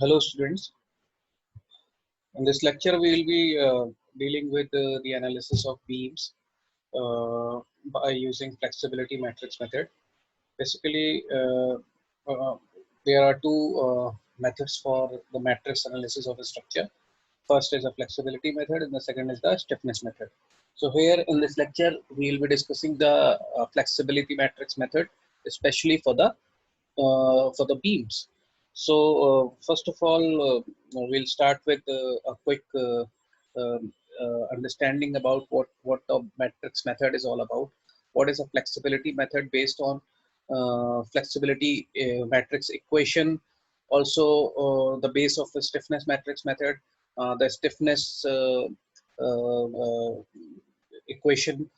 Hello students, in this lecture we will be dealing with the analysis of beams by using flexibility matrix method. Basically, uh, there are two methods for the matrix analysis of a structure. First is a flexibility method and the second is the stiffness method. So here in this lecture we will be discussing the flexibility matrix method, especially for the beams. So first of all, we'll start with a quick understanding about what the matrix method is all about. What is a flexibility method based on flexibility matrix equation? Also, the base of the stiffness matrix method, the stiffness uh, uh, equation.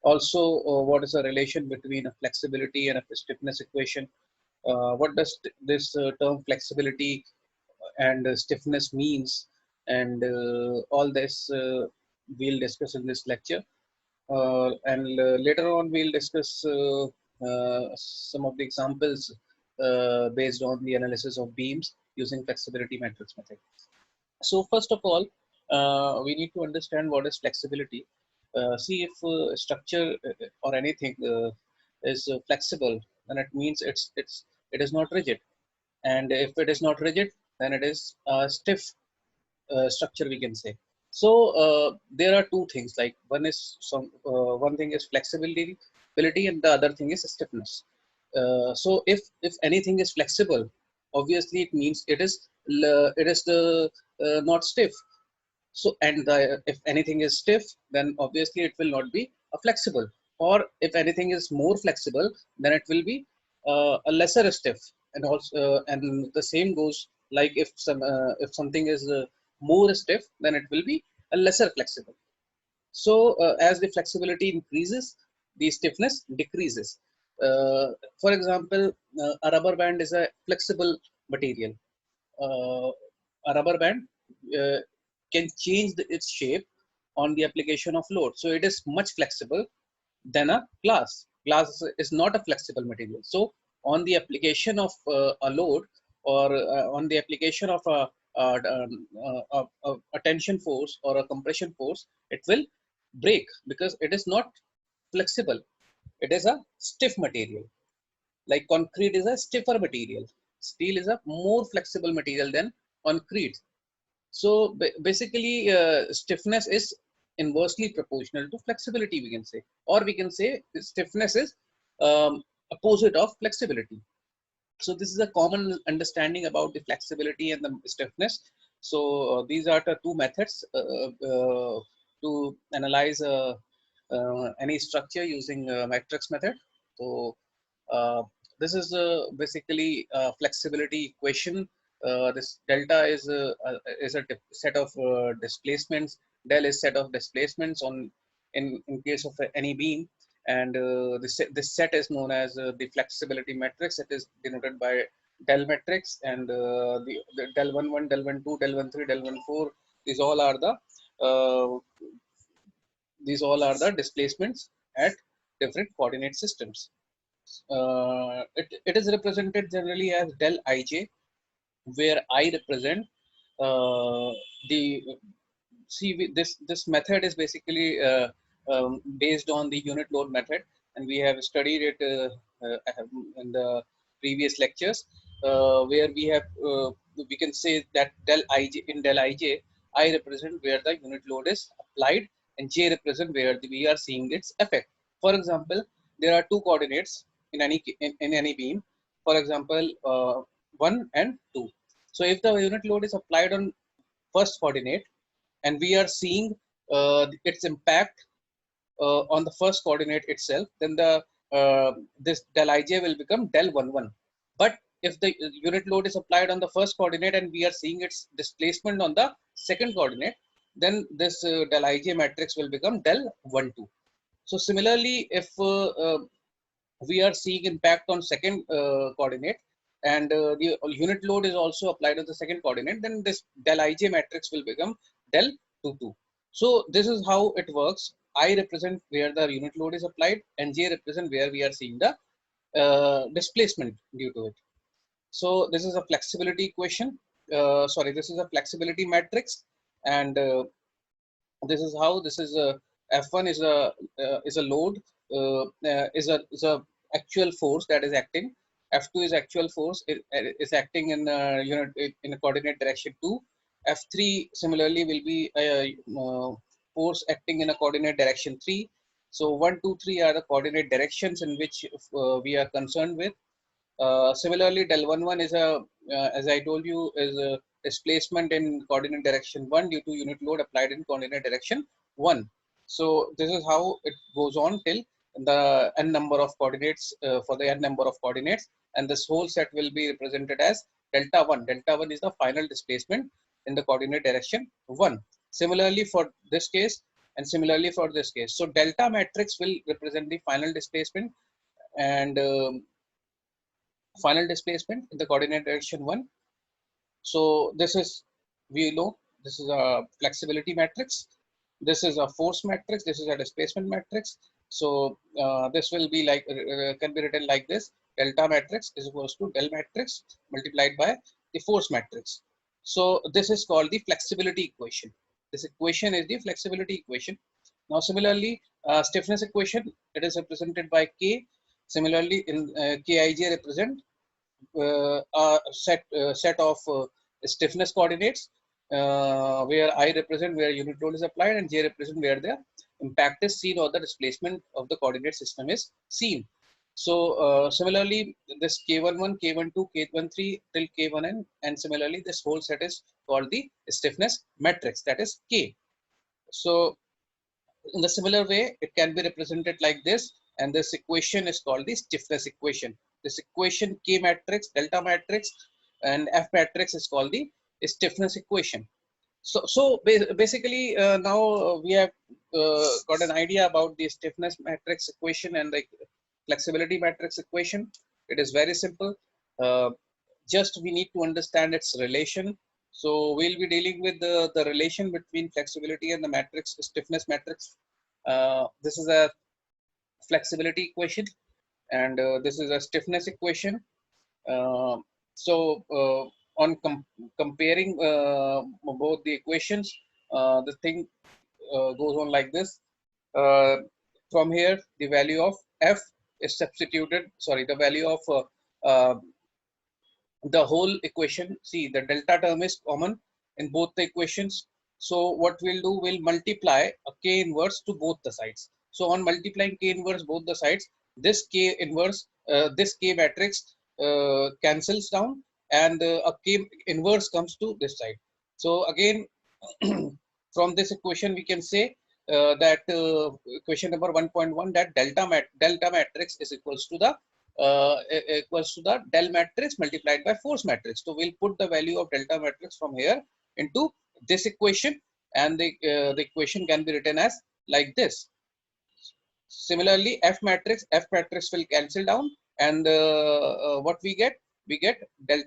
Also, what is the relation between a flexibility and a stiffness equation? What does this term flexibility and stiffness means, and all this we'll discuss in this lecture, and later on we'll discuss some of the examples based on the analysis of beams using flexibility matrix method. So first of all, we need to understand what is flexibility. See, if structure or anything is flexible, then it means it is not rigid, and if it is not rigid, then it is a stiff structure, we can say. So there are two things, like one thing is flexibility and the other thing is stiffness. So if anything is flexible, obviously it means it is the not stiff. So, and if anything is stiff, then obviously it will not be a flexible. Or if anything is more flexible, then it will be a lesser stiff. And also, and the same goes, like if something is more stiff, then it will be a lesser flexible. So as the flexibility increases, the stiffness decreases. For example, a rubber band is a flexible material. A rubber band uh, can change its shape on the application of load. So it is much flexible than a glass. Glass is not a flexible material. So on the application of a load, or on the application of a tension force or a compression force, it will break because it is not flexible. It is a stiff material. Like concrete is a stiffer material. Steel is a more flexible material than concrete. So basically, stiffness is inversely proportional to flexibility, we can say, or we can say stiffness is opposite of flexibility. So this is a common understanding about the flexibility and the stiffness. So these are the two methods to analyze any structure using matrix method. So uh, this is basically a flexibility equation. This delta is a set of displacements. Del is set of displacements on in case of any beam, and this set is known as the flexibility matrix. It is denoted by del matrix, and the del 1 1, del 1 2, del 1 3, del 1 4. These all are the uh, displacements at different coordinate systems. It is represented generally as del ij, where I represent uh, the this method is basically based on the unit load method, and we have studied it in the previous lectures, where we can say that del ij, in del ij, I represent where the unit load is applied, and j represent where we are seeing its effect. For example, there are two coordinates in any beam. For example, 1 and 2. So if the unit load is applied on first coordinate, and we are seeing its impact on the first coordinate itself, then the this del ij will become del 1 1. But if the unit load is applied on the first coordinate and we are seeing its displacement on the second coordinate, then this del ij matrix will become del 1 2. So similarly, if we are seeing impact on second coordinate, and the unit load is also applied on the second coordinate, then this del ij matrix will become del 2 2. So this is how it works. I represent where the unit load is applied, and j represent where we are seeing the displacement due to it. So this is a flexibility equation. sorry, this is a flexibility matrix, and this is how this is a F1 is a load, is a actual force that is acting. F2 is actual force, it is acting in unit in a coordinate direction 2. F3 similarly will be a force acting in a coordinate direction 3. So 1, 2, 3 are the coordinate directions in which we are concerned with. Similarly, del 1 is as I told you, is a displacement in coordinate direction 1 due to unit load applied in coordinate direction 1. So this is how it goes on till the n number of coordinates, for the n number of coordinates, and this whole set will be represented as delta 1. Delta 1 is the final displacement in the coordinate direction 1. Similarly for this case, and similarly for this case. So delta matrix will represent the final displacement, and final displacement in the coordinate direction 1. So this is, we know, this is a flexibility matrix. This is a force matrix. This is a displacement matrix. So this will be like, can be written like this: delta matrix is equals to del matrix multiplied by the force matrix. So this is called the flexibility equation. This equation is the flexibility equation. Now similarly, stiffness equation, it is represented by K. Similarly, in Kij represent set of stiffness coordinates, where I represent where unit load is applied, and J represent where the impact is seen or the displacement of the coordinate system is seen. So similarly, this K11, K12, K13 till K1n, and similarly this whole set is called the stiffness matrix, that is K. So in the similar way, it can be represented like this, and this equation is called the stiffness equation. This equation K matrix, delta matrix, and F matrix is called the stiffness equation. So basically, now we have got an idea about the stiffness matrix equation and the flexibility matrix equation. It is very simple. Uh, just we need to understand its relation. So we'll be dealing with the relation between flexibility and the matrix, stiffness matrix. This is a flexibility equation, and this is a stiffness equation. Uh, so on comparing both the equations, the thing goes on like this. Uh, from here, the value of F is substituted. Sorry, the value of uh, the whole equation. See, the delta term is common in both the equations. So what we'll do, we'll multiply a K inverse to both the sides. So on multiplying K inverse both the sides, this K inverse, this K matrix cancels down, and a K inverse comes to this side. So again, from this equation, we can say that equation number 1.1, that delta matrix is equals to the del matrix multiplied by force matrix. So we'll put the value of delta matrix from here into this equation, and the equation can be written as like this. Similarly, F matrix will cancel down, and what we get? We get del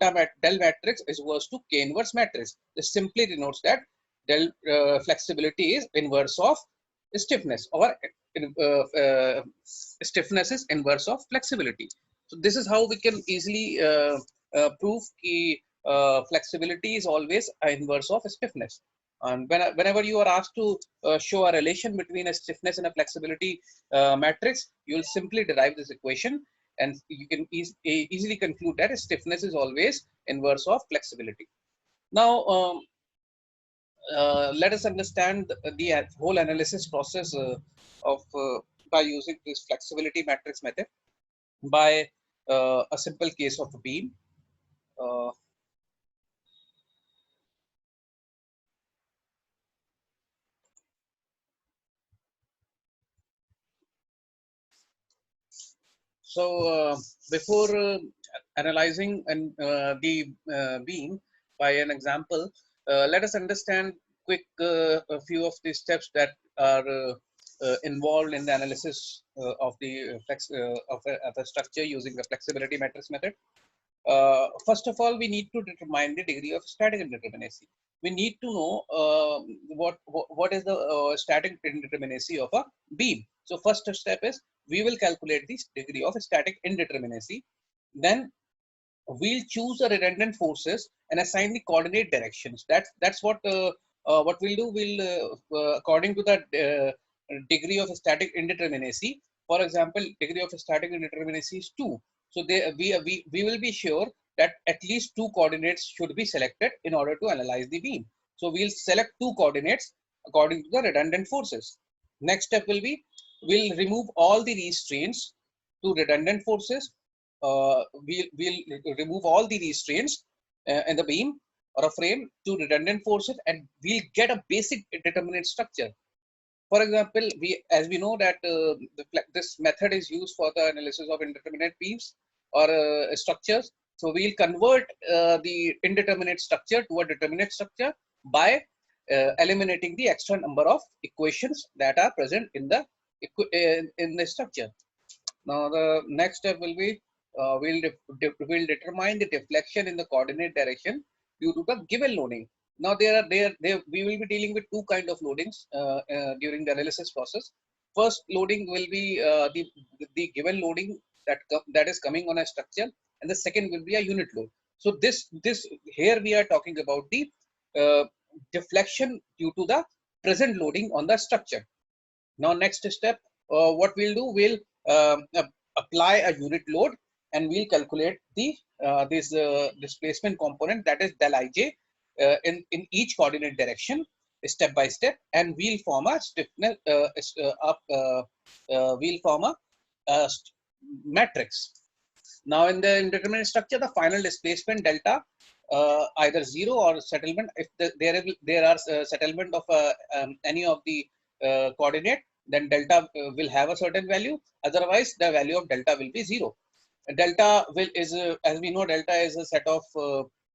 matrix is equals to K inverse matrix. This simply denotes that del flexibility is inverse of stiffness, or stiffness is inverse of flexibility. So this is how we can easily prove that flexibility is always inverse of stiffness. And whenever you are asked to show a relation between a stiffness and a flexibility matrix, you will simply derive this equation, and you can easily conclude that stiffness is always inverse of flexibility. Now, let us understand the whole analysis process of by using this flexibility matrix method by a simple case of a beam. Uh, So before analyzing the beam by an example, let us understand quick a few of the steps that are involved in the analysis of the of a structure using the flexibility matrix method. First of all, we need to determine the degree of static indeterminacy. We need to know what is the static indeterminacy of a beam. So first step is we will calculate the degree of static indeterminacy. Then we'll choose the redundant forces and assign the coordinate directions. That's what we'll do. We'll according to the degree of static indeterminacy. For example, degree of static indeterminacy is 2. So we will be sure that at least 2 coordinates should be selected in order to analyze the beam. So we'll select 2 coordinates according to the redundant forces. Next step will be, we'll remove all the restraints to redundant forces. We'll remove all the restraints in the beam or a frame to redundant forces, and we'll get a basic determinate structure. For example, as we know that this method is used for the analysis of indeterminate beams or structures. So we'll convert the indeterminate structure to a determinate structure by eliminating the extra number of equations that are present in the structure. Now the next step will be, we'll determine the deflection in the coordinate direction due to the given loading. Now we will be dealing with 2 kind of loadings during the analysis process. First loading will be the given loading that is coming on a structure, and the second will be a unit load. So this here we are talking about the uh, deflection due to the present loading on the structure. Now, next step, what we'll do, we'll apply a unit load, and we'll calculate the this displacement component, that is del ij, in each coordinate direction, step by step, and we'll form a stiffness we'll form a matrix. Now, in the indeterminate structure, the final displacement delta, either 0 or settlement. If there are settlement of any of the coordinate, then delta will have a certain value. Otherwise, the value of delta will be 0. Delta as we know, delta is a set of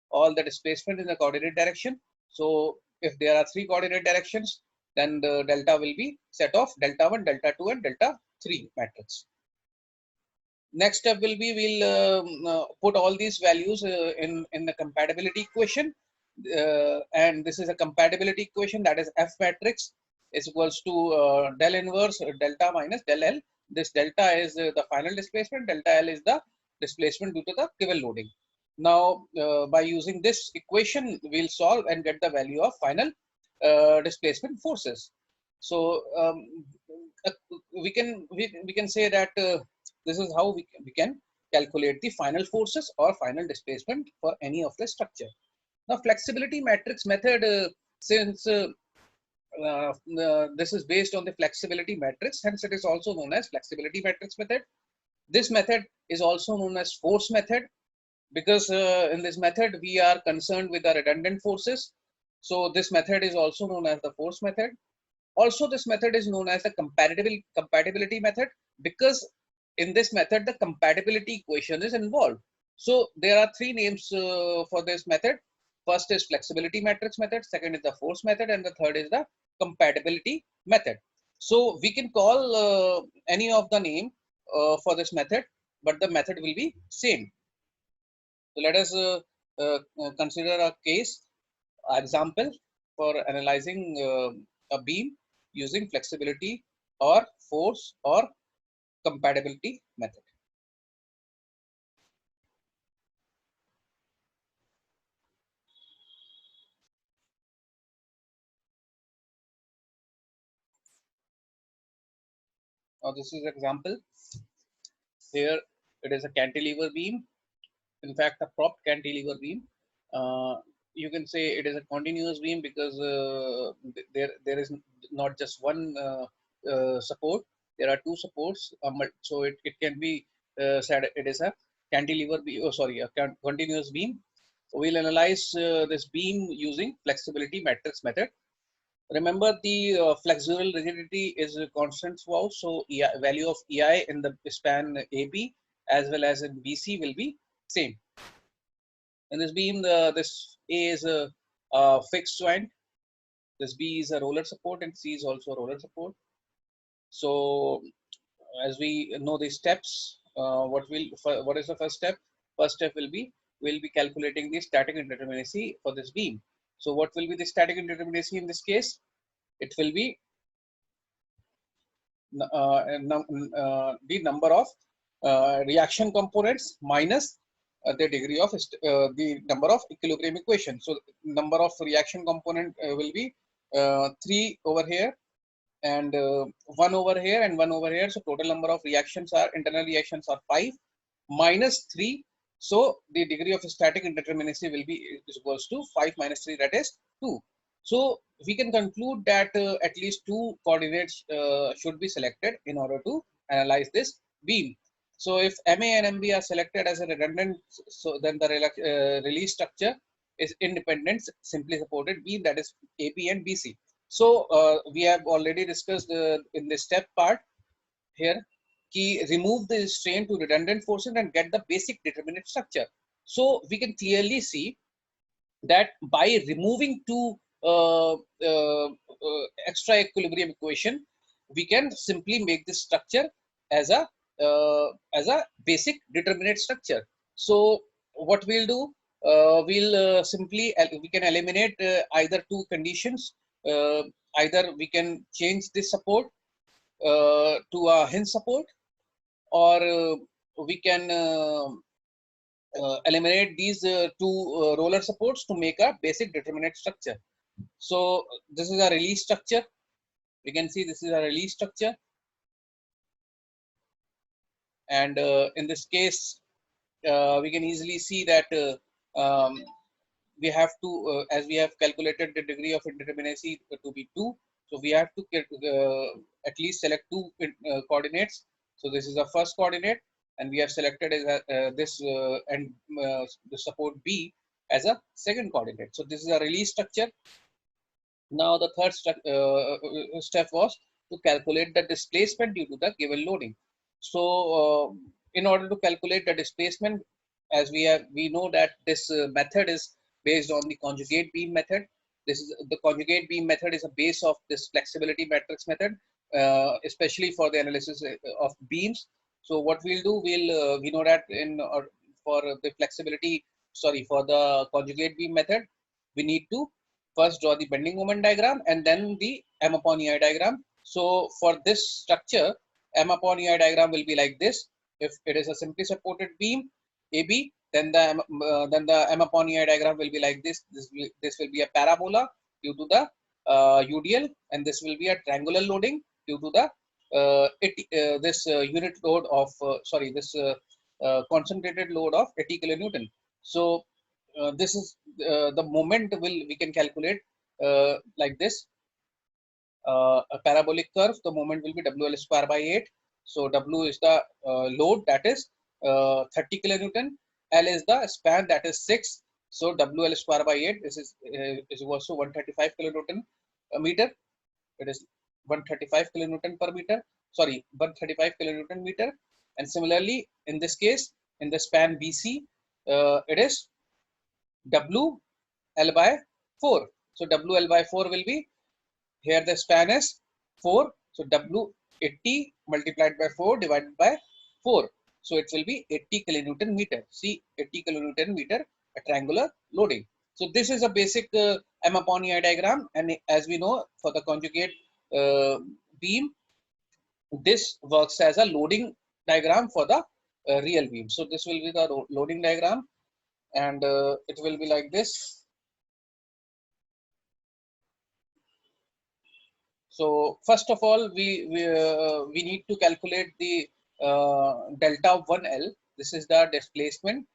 all the displacement in the coordinate direction. So if there are 3 coordinate directions, then the delta will be set of delta 1, delta 2, and delta 3 matrix. Next step will be, we'll put all these values in the compatibility equation, and this is a compatibility equation, that is F matrix is equals to del inverse delta minus del L. This delta is the final displacement, delta L is the displacement due to the given loading. Now by using this equation, we'll solve and get the value of final displacement forces. So uh, we can say that this is how we can calculate the final forces or final displacement for any of the structure. Now, flexibility matrix method, since this is based on the flexibility matrix, hence it is also known as flexibility matrix method. This method is also known as force method, because in this method we are concerned with the redundant forces. So this method is also known as the force method. Also, this method is known as the compatibility method, because in this method the compatibility equation is involved. So there are 3 names for this method. First is flexibility matrix method, second is the force method, and the third is the compatibility method. So we can call any of the name for this method, but the method will be same. So let us consider a case example for analyzing a beam using flexibility or force or compatibility method. Now this is example. Here it is a cantilever beam. In fact, a propped cantilever beam. You can say it is a continuous beam because there is not just one support. There are 2 supports. So it can be said it is a cantilever beam. Oh, sorry, a continuous beam. We'll analyze this beam using flexibility matrix method. Remember, the flexural rigidity is a constant throughout. So value of EI in the span AB as well as in BC will be same. In this beam, this A is a fixed joint, this B is a roller support, and C is also a roller support. So as we know the steps, what is the first step? First step will be, we'll be calculating the static indeterminacy for this beam. So what will be the static indeterminacy in this case? It will be the number of reaction components minus the degree of the number of equilibrium equation. So number of reaction component will be 3 over here, and 1 over here, and 1 over here. So total number of reactions are, internal reactions are 5 minus 3. So the degree of static indeterminacy will be is equals to 5 minus 3, that is 2. So we can conclude that at least 2 coordinates should be selected in order to analyze this beam. So if MA and MB are selected as a redundant, so then the release structure is independent simply supported beam, that is AB and BC. So we have already discussed in the step part here, key remove the strain to redundant forces and get the basic determinate structure. So we can clearly see that by removing two extra equilibrium equation, we can simply make this structure as a basic determinate structure. So what we'll do, we'll simply we can eliminate either two conditions. Either we can change this support to a hinge support, or we can eliminate these two roller supports to make a basic determinate structure. So this is a release structure. We can see this is a release structure, and in this case we can easily see that we have to, as we have calculated the degree of indeterminacy to be 2, so we have to at least select two coordinates. So this is the first coordinate, and we have selected as this and the support B as a second coordinate. So this is a release structure. Now the third step was to calculate the displacement due to the given loading. So in order to calculate the displacement, as we know that this method is based on the conjugate beam method. This is the conjugate beam method is a base of this flexibility matrix method, especially for the analysis of beams. So what we'll do, we know that for the flexibility, sorry, for the conjugate beam method, we need to first draw the bending moment diagram and then the M upon EI diagram. So for this structure, M upon EI diagram will be like this. If it is a simply supported beam AB, then the M upon EI diagram will be like this. This will be a parabola due to the UDL, and this will be a triangular loading due to the this unit load of this concentrated load of 80 kilonewton. So this is the moment we can calculate like this. A parabolic curve, the moment will be WL square by 8. So W is the load, that is 30 kilonewton. L is the span, that is 6. So WL square by 8, this is also 135 kilonewton a meter. It is 135 kilonewton per meter. Sorry, 135 kilonewton meter. And similarly, in this case, in the span BC, it is WL by 4. So WL by 4 will be, here the span is 4. So W80 multiplied by 4 divided by 4. So it will be 80 kilonewton meter. See, 80 kilonewton meter, a triangular loading. So this is a basic M upon EI diagram. And as we know, for the conjugate beam, this works as a loading diagram for the real beam. So this will be the loading diagram, and it will be like this. So first of all, we need to calculate the delta 1L. This is the displacement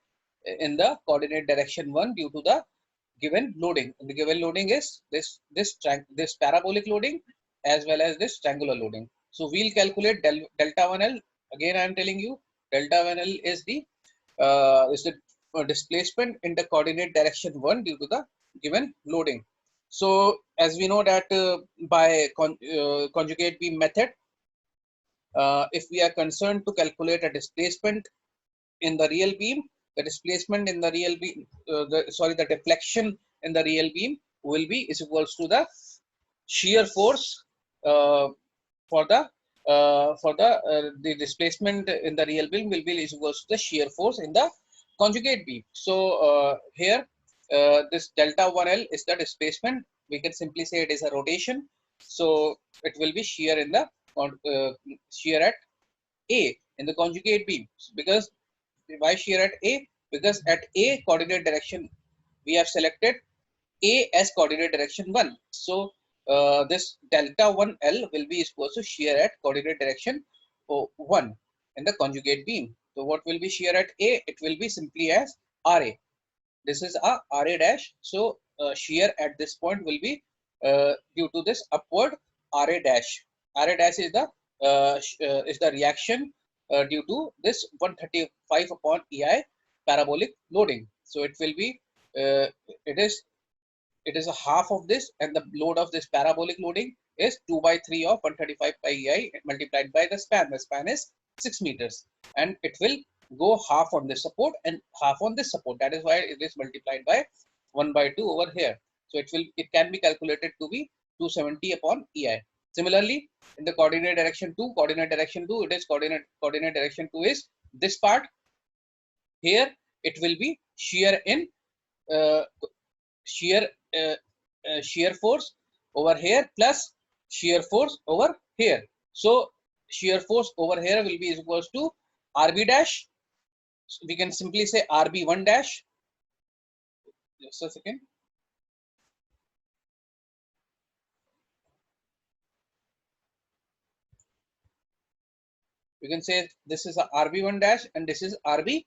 in the coordinate direction 1 due to the given loading. And the given loading is this parabolic loading as well as this triangular loading. So we'll calculate delta 1L. Again, I am telling you, delta 1L is the displacement in the coordinate direction 1 due to the given loading. So as we know that by conjugate beam method, if we are concerned to calculate a displacement in the real beam, the displacement in the real beam, the deflection in the real beam will be is equals to the shear force for the displacement in the real beam will be is equals to the shear force in the conjugate beam. So here this delta 1L is the displacement. We can simply say it is a rotation. So it will be shear in the shear at A in the conjugate beam, because why shear at A? because at A coordinate direction we have selected A as coordinate direction 1. So this delta 1L will be equal to shear at coordinate direction 1 in the conjugate beam. So what will be shear at A? It will be simply as RA. This is a RA dash. So shear at this point will be due to this upward RA dash. RA dash is the reaction due to this 135 upon EI parabolic loading. So it will be uh, it is it is a half of this, and the load of this parabolic loading is 2 by 3 of 135 pi EI multiplied by the span. The span is 6 meters, and it will go half on this support and half on this support. That is why it is multiplied by 1 by 2 over here. So it can be calculated to be 270 upon EI. Similarly, in the coordinate direction 2, it is coordinate direction 2 is this part. Here it will be shear in uh, shear uh, shear force over here plus shear force over here. So shear force over here will be equals to RB dash. So we can simply say RB1 dash. Just a second. We can say this is a RB1 dash and this is RB2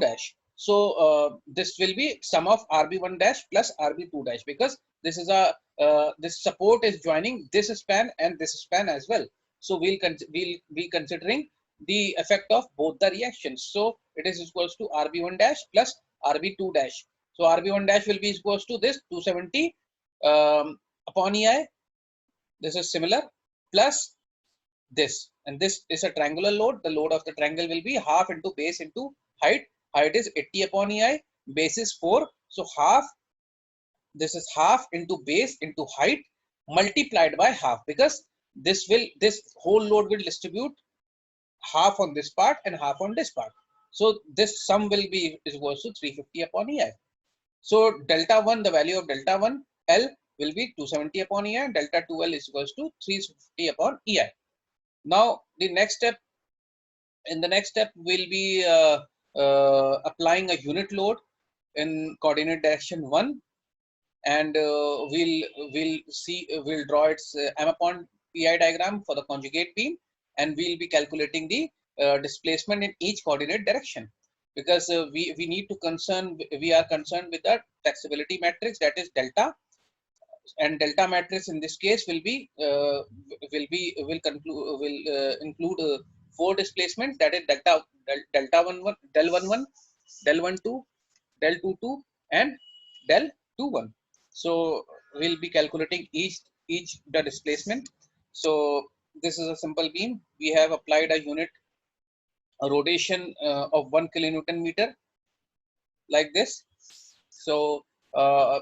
dash. So this will be sum of RB1 dash plus RB2 dash, because this is a this support is joining this span and this span as well. So we'll be considering the effect of both the reactions. So it is equals to RB1 dash plus RB2 dash. So RB1 dash will be equals to this 270 upon EI. This is similar plus this, and this is a triangular load. The load of the triangle will be half into base into height. Height is 80 upon EI, base is 4. So half, this is half into base into height multiplied by half, because this whole load will distribute half on this part and half on this part. So this sum will be is equals to 350 upon EI. So delta 1, the value of delta 1 L will be 270 upon EI, and delta 2L is equals to 350 upon EI. Now the next step, we'll be applying a unit load in coordinate direction 1, and we'll draw its M upon PI diagram for the conjugate beam, and we'll be calculating the displacement in each coordinate direction, because we are concerned with the flexibility matrix, that is delta, and delta matrix in this case will include four displacements, that is delta 11, del 11, del 12, del 22, and del 21. So we'll be calculating each the displacement. So this is a simple beam. We have applied a unit a rotation of 1 kilonewton meter, like this. So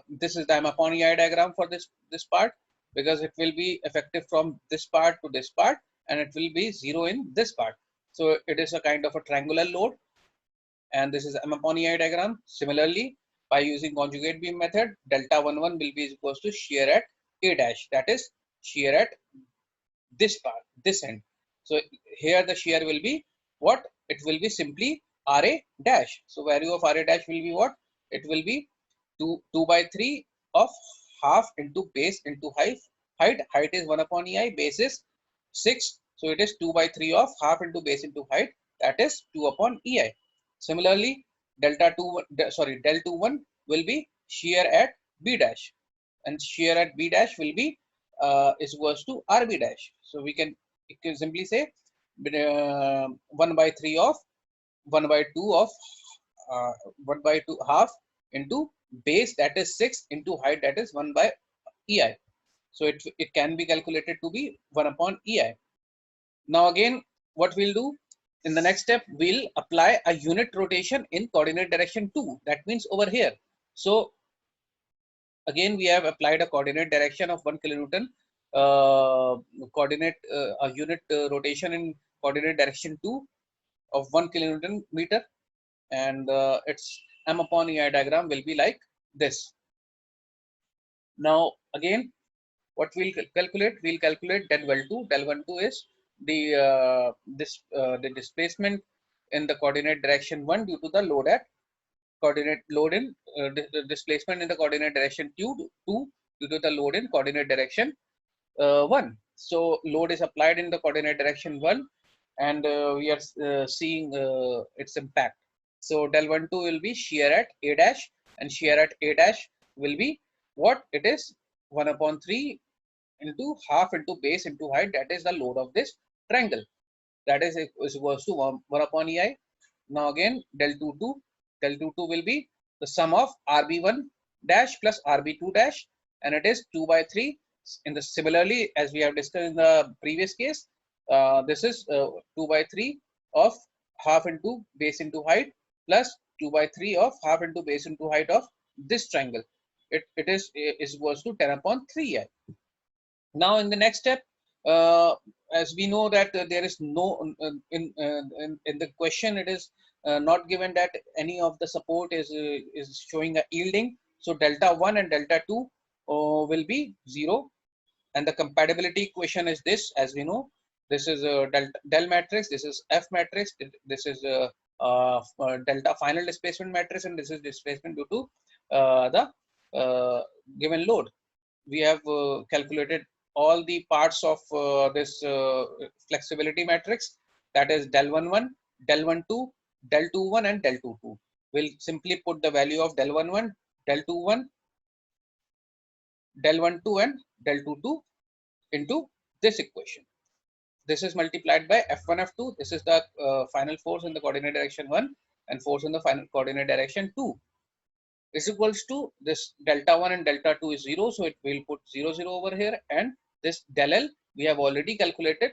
this is the M upon EI diagram for this part, because it will be effective from this part to this part, and it will be 0 in this part. So it is a kind of a triangular load, and this is M upon EI diagram. Similarly, by using conjugate beam method, delta 11 will be equals to shear at A dash, that is shear at this part, this end. So here the shear will be what? It will be simply RA dash. So value of RA dash will be what? It will be 2 by 3 of half into base into height. Height is 1 upon EI, base is 6. So it is 2 by 3 of half into base into height, that is 2 upon EI. Similarly, del 21 will be shear at B dash, and shear at B dash will be is equals to RB dash. So we can simply say 1 by 3 of 1 by 2 of 1 by 2 half into base, that is 6, into height, that is 1 by EI. So it can be calculated to be 1 upon EI. Now again, what we'll do in the next step, we'll apply a unit rotation in coordinate direction 2. That means over here. So again, we have applied a coordinate direction of 1 kilonewton a unit rotation in coordinate direction 2 of 1 kilonewton meter, and its M upon EI diagram will be like this. Now again, what we'll calculate del 12. Del 12 is the displacement in the coordinate direction 1 due to the load at coordinate load in displacement in the coordinate direction 2 due to the load in coordinate direction 1. So load is applied in the coordinate direction 1, and we are seeing its impact. So del 1 2 will be shear at A dash, and shear at A dash will be what it is, 1 upon 3 into half into base into height. That is the load of this triangle. That is equals to 1 upon EI. Now again del 2 2 will be the sum of RB1 dash plus RB2 dash, and it is 2 by 3. In the similarly, as we have discussed in the previous case, this is 2 by 3 of half into base into height plus 2 by 3 of half into base into height of this triangle. It is equals to 10 upon 3i. Now in the next step, as we know that there is no in the question, it is not given that any of the support is showing a yielding. So delta 1 and delta 2 will be 0, and the compatibility equation is this. As we know, this is a del matrix, this is F matrix, this is delta final displacement matrix, and this is displacement due to the given load. We have calculated all the parts of this flexibility matrix, that is del 1 1, del 1 2, del 2 1, and del 2 2. We'll simply put the value of del 1 1, del 2 1, del 1 2, and del 2 2 into this equation. This is multiplied by F1 F2. This is the final force in the coordinate direction 1 and force in the final coordinate direction 2. Is equals to this delta 1 and delta 2 is 0, so it will put 0 0 over here, and this del L we have already calculated.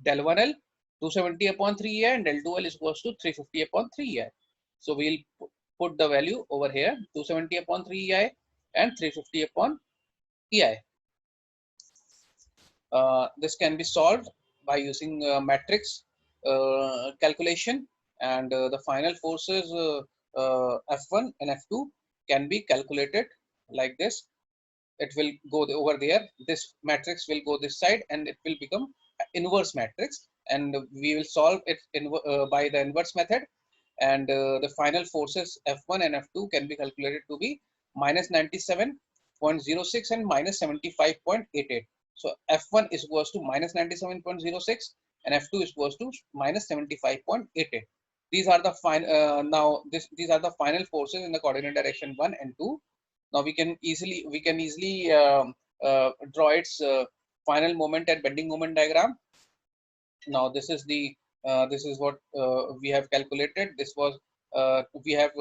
Del 1L 270 upon 3i, and del 2L is equals to 350 upon 3i. So we'll put the value over here, 270 upon 3i and 350 upon ei. This can be solved by using matrix calculation, and the final forces F1 and F2 can be calculated like this. It will go over there. This matrix will go this side, and it will become inverse matrix, and we will solve it by the inverse method. And the final forces F1 and F2 can be calculated to be minus 97.06 and minus 75.88. So F1 is equals to minus 97.06 and F2 is equals to minus 75.88. These are the these are the final forces in the coordinate direction 1 and 2. Now we can easily draw its final moment and bending moment diagram. Now this is the this is what we have calculated. This was we have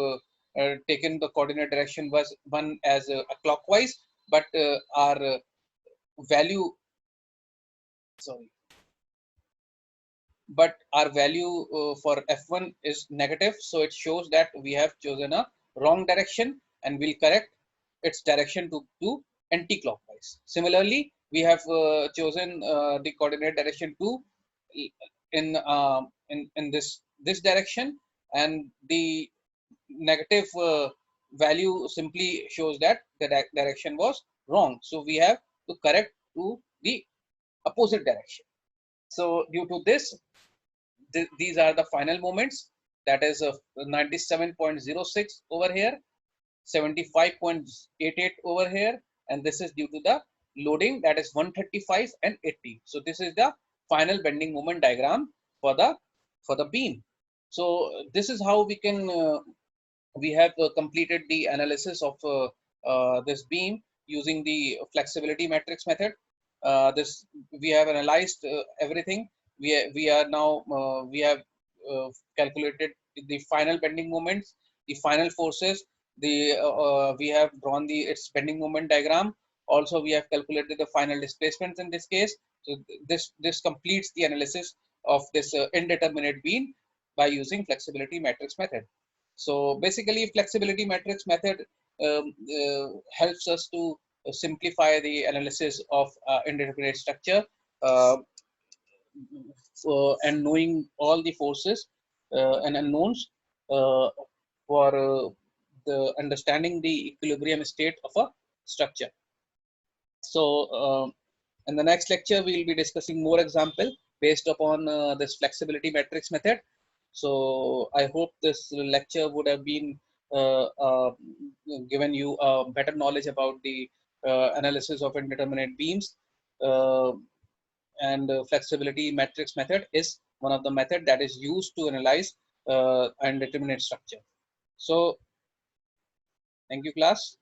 taken the coordinate direction was 1 as a clockwise, but our value sorry but our value for F1 is negative, so it shows that we have chosen a wrong direction, and we'll correct its direction to anti-clockwise. Similarly, we have chosen the coordinate direction 2 in this direction, and the negative value simply shows that the direction was wrong, so we have to correct to the opposite direction. So due to this, these are the final moments, that is 97.06 over here, 75.88 over here, and this is due to the loading, that is 135 and 80. So this is the final bending moment diagram for the beam. So this is how we can we have completed the analysis of this beam using the flexibility matrix method. This we have analyzed everything. We are now we have calculated the final bending moments, the final forces. We have drawn the its bending moment diagram. Also, we have calculated the final displacements in this case. So this completes the analysis of this indeterminate beam by using flexibility matrix method. So basically, flexibility matrix method helps us to simplify the analysis of indeterminate structure, uh, and knowing all the forces and unknowns for the understanding the equilibrium state of a structure. So in the next lecture, we will be discussing more example based upon this flexibility matrix method. So I hope this lecture would have been uh, uh, given you a better knowledge about the analysis of indeterminate beams. Uh, and flexibility matrix method is one of the method that is used to analyze indeterminate structure. So thank you, class.